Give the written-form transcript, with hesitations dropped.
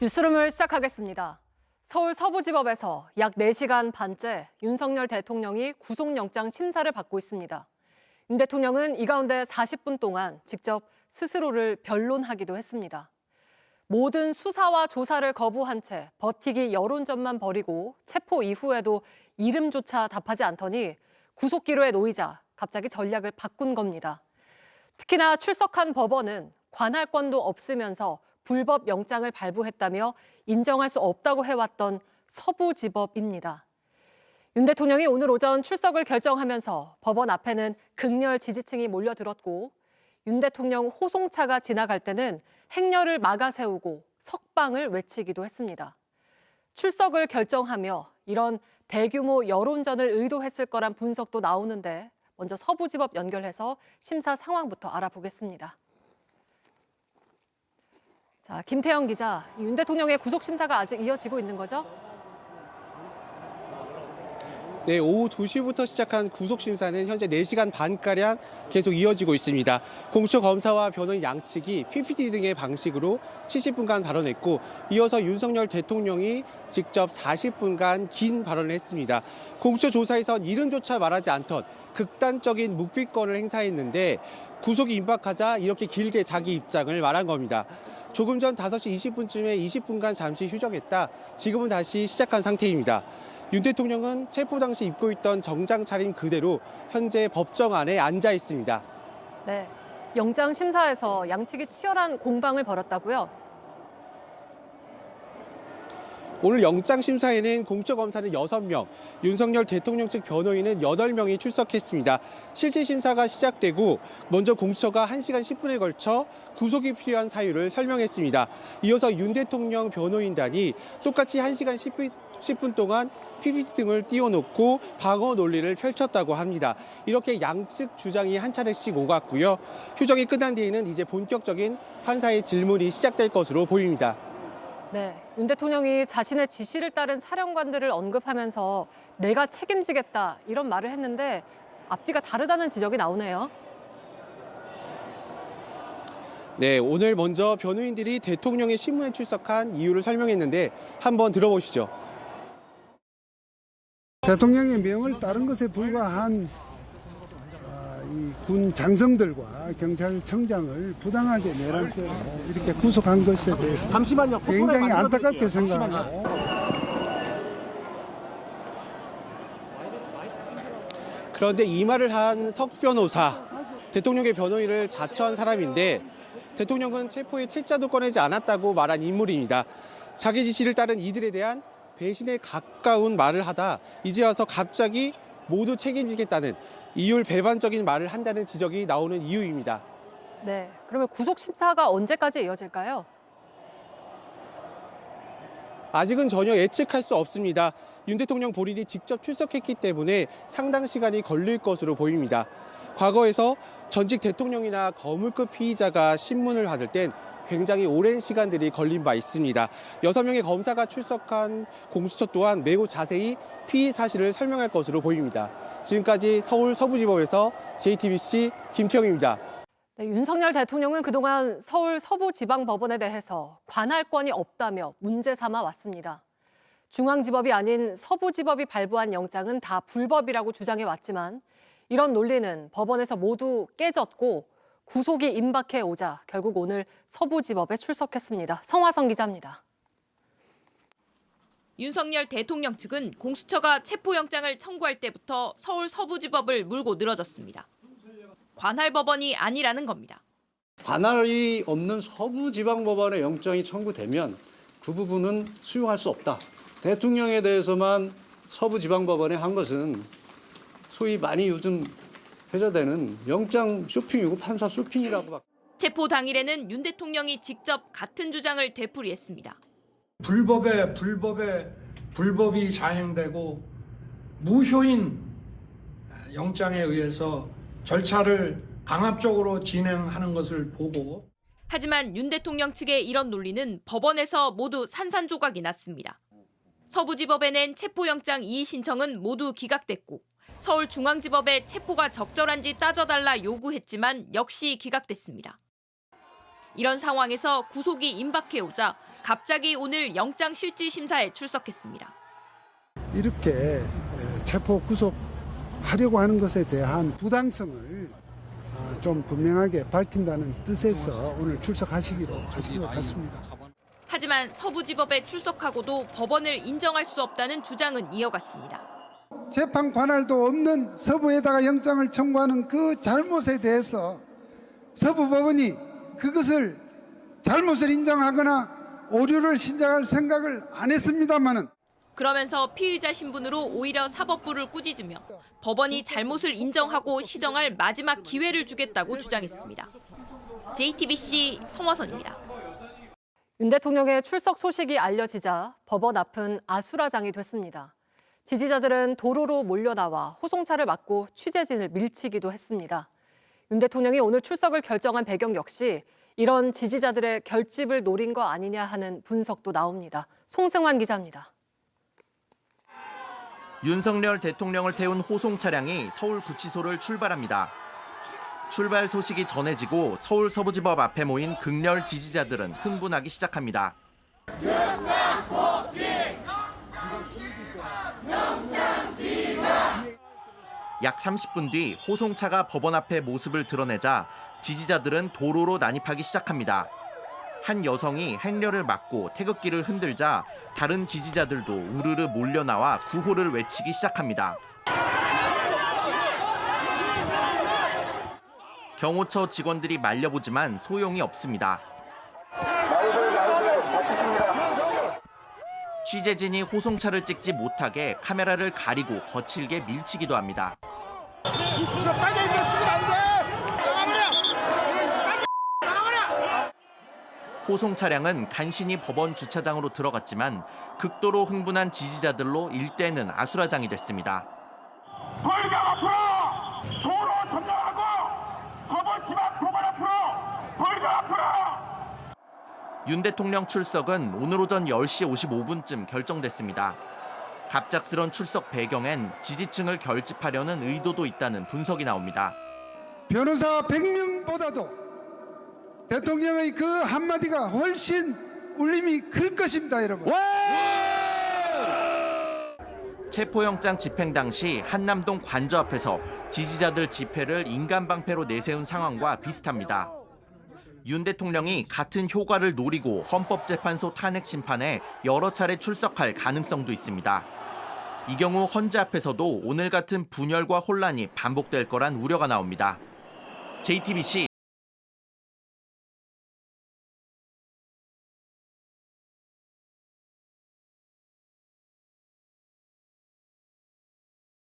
뉴스룸을 시작하겠습니다. 서울 서부지법에서 약 4시간 반째 윤석열 대통령이 구속영장 심사를 받고 있습니다. 윤 대통령은 이 가운데 40분 동안 직접 스스로를 변론하기도 했습니다. 모든 수사와 조사를 거부한 채 버티기 여론전만 벌이고 체포 이후에도 이름조차 답하지 않더니 구속기로에 놓이자 갑자기 전략을 바꾼 겁니다. 특히나 출석한 법원은 관할권도 없으면서 불법 영장을 발부했다며 인정할 수 없다고 해왔던 서부지법입니다. 윤 대통령이 오늘 오전 출석을 결정하면서 법원 앞에는 극렬 지지층이 몰려들었고 윤 대통령 호송차가 지나갈 때는 행렬을 막아 세우고 석방을 외치기도 했습니다. 출석을 결정하며 이런 대규모 여론전을 의도했을 거란 분석도 나오는데 먼저 서부지법 연결해서 심사 상황부터 알아보겠습니다. 자, 김태영 기자, 윤 대통령의 구속 심사가 아직 이어지고 있는 거죠? 네, 오후 2시부터 시작한 구속 심사는 현재 4시간 반가량 계속 이어지고 있습니다. 공수처 검사와 변호인 양측이 PPT 등의 방식으로 70분간 발언했고 이어서 윤석열 대통령이 직접 40분간 긴 발언을 했습니다. 공수처 조사에선 이름조차 말하지 않던 극단적인 묵비권을 행사했는데 구속이 임박하자 이렇게 길게 자기 입장을 말한 겁니다. 조금 전 5시 20분쯤에 20분간 잠시 휴정했다. 지금은 다시 시작한 상태입니다. 윤 대통령은 체포 당시 입고 있던 정장 차림 그대로 현재 법정 안에 앉아 있습니다. 네, 영장 심사에서 양측이 치열한 공방을 벌였다고요? 오늘 영장 심사에는 공수처 검사는 6명, 윤석열 대통령 측 변호인은 8명이 출석했습니다. 실질 심사가 시작되고 먼저 공수처가 1시간 10분에 걸쳐 구속이 필요한 사유를 설명했습니다. 이어서 윤 대통령 변호인단이 똑같이 1시간 10분 동안 PPT 등을 띄워놓고 방어 논리를 펼쳤다고 합니다. 이렇게 양측 주장이 한 차례씩 오갔고요. 휴정이 끝난 뒤에는 이제 본격적인 판사의 질문이 시작될 것으로 보입니다. 네, 윤 대통령이 자신의 지시를 따른 사령관들을 언급하면서 내가 책임지겠다 이런 말을 했는데 앞뒤가 다르다는 지적이 나오네요. 네, 오늘 먼저 변호인들이 대통령의 신문에 출석한 이유를 설명했는데 한번 들어보시죠. 대통령의 명을 따른 것에 불과한 이 군 장성들과 경찰청장을 부당하게 내란죄로 이렇게 구속한 것에 대해서 잠시만요. 굉장히 안타깝게 생각하고 그런데 이 말을 한 석 변호사, 대통령의 변호인을 자처한 사람인데 대통령은 체포의 책자도 꺼내지 않았다고 말한 인물입니다. 자기 지시를 따른 이들에 대한 배신에 가까운 말을 하다 이제 와서 갑자기 모두 책임지겠다는 이율 배반적인 말을 한다는 지적이 나오는 이유입니다. 네, 그러면 구속 심사가 언제까지 이어질까요? 아직은 전혀 예측할 수 없습니다. 윤 대통령 본인이 직접 출석했기 때문에 상당 시간이 걸릴 것으로 보입니다. 과거에서 전직 대통령이나 거물급 피의자가 신문을 받을 땐 굉장히 오랜 시간들이 걸린 바 있습니다. 6명의 검사가 출석한 공수처 또한 매우 자세히 피의 사실을 설명할 것으로 보입니다. 지금까지 서울 서부지법에서 JTBC 김태영입니다. 네, 윤석열 대통령은 그동안 서울 서부지방법원에 대해서 관할권이 없다며 문제 삼아 왔습니다. 중앙지법이 아닌 서부지법이 발부한 영장은 다 불법이라고 주장해 왔지만 이런 논리는 법원에서 모두 깨졌고 구속이 임박해 오자 결국 오늘 서부지법에 출석했습니다. 성화성 기자입니다. 윤석열 대통령 측은 공수처가 체포영장을 청구할 때부터 서울 서부지법을 물고 늘어졌습니다. 관할법원이 아니라는 겁니다. 관할이 없는 서부지방법원의 영장이 청구되면 그 부분은 수용할 수 없다. 대통령에 대해서만 서부지방법원에 한 것은 소위 많이 요즘 회자되는 영장 쇼핑이고 판사 쇼핑이라고. 체포 당일에는 윤 대통령이 직접 같은 주장을 되풀이했습니다. 불법이 자행되고 무효인 영장에 의해서 절차를 강압적으로 진행하는 것을 보고. 하지만 윤 대통령 측의 이런 논리는 법원에서 모두 산산조각이 났습니다. 서부지법에 낸 체포영장 이의 신청은 모두 기각됐고 서울중앙지법에 체포가 적절한지 따져달라 요구했지만 역시 기각됐습니다. 이런 상황에서 구속이 임박해오자 갑자기 오늘 영장실질심사에 출석했습니다. 이렇게 체포 구속하려고 하는 것에 대한 부당성을 좀 분명하게 밝힌다는 뜻에서 오늘 출석하시기로 하신 것 같습니다. 하지만 서부지법에 출석하고도 법원을 인정할 수 없다는 주장은 이어갔습니다. 재판 관할도 없는 서부에다가 영장을 청구하는 그 잘못에 대해서 서부법원이 그것을 잘못을 인정하거나 오류를 신장할 생각을 안 했습니다마는 그러면서 피의자 신분으로 오히려 사법부를 꾸짖으며 법원이 잘못을 인정하고 시정할 마지막 기회를 주겠다고 주장했습니다. JTBC 성화선입니다. 윤 대통령의 출석 소식이 알려지자 법원 앞은 아수라장이 됐습니다. 지지자들은 도로로 몰려나와 호송차를 막고 취재진을 밀치기도 했습니다. 윤 대통령이 오늘 출석을 결정한 배경 역시 이런 지지자들의 결집을 노린 거 아니냐 하는 분석도 나옵니다. 송승환 기자입니다. 윤석열 대통령을 태운 호송 차량이 서울구치소를 출발합니다. 출발 소식이 전해지고 서울 서부지법 앞에 모인 극렬 지지자들은 흥분하기 시작합니다. 약 30분 뒤 호송차가 법원 앞에 모습을 드러내자 지지자들은 도로로 난입하기 시작합니다. 한 여성이 행렬을 막고 태극기를 흔들자 다른 지지자들도 우르르 몰려나와 구호를 외치기 시작합니다. 경호처 직원들이 말려보지만 소용이 없습니다. 취재진이 호송차를 찍지 못하게 카메라를 가리고 거칠게 밀치기도 합니다. 호송 차량은 간신히 법원 주차장으로 들어갔지만 극도로 흥분한 지지자들로 일대는 아수라장이 됐습니다. 벌금 앞으로 도로 점령하고 서부지법 법원 앞으로 벌금 앞으로. 윤 대통령 출석은 오늘 오전 10시 55분쯤 결정됐습니다. 갑작스런 출석 배경엔 지지층을 결집하려는 의도도 있다는 분석이 나옵니다. 변호사 100명보다도 대통령의 그 한마디가 훨씬 울림이 클 것입니다, 여러분. 체포영장 집행 당시 한남동 관저 앞에서 지지자들 집회를 인간방패로 내세운 상황과 비슷합니다. 윤 대통령이 같은 효과를 노리고 헌법재판소 탄핵 심판에 여러 차례 출석할 가능성도 있습니다. 이 경우 헌재 앞에서도 오늘 같은 분열과 혼란이 반복될 거란 우려가 나옵니다. JTBC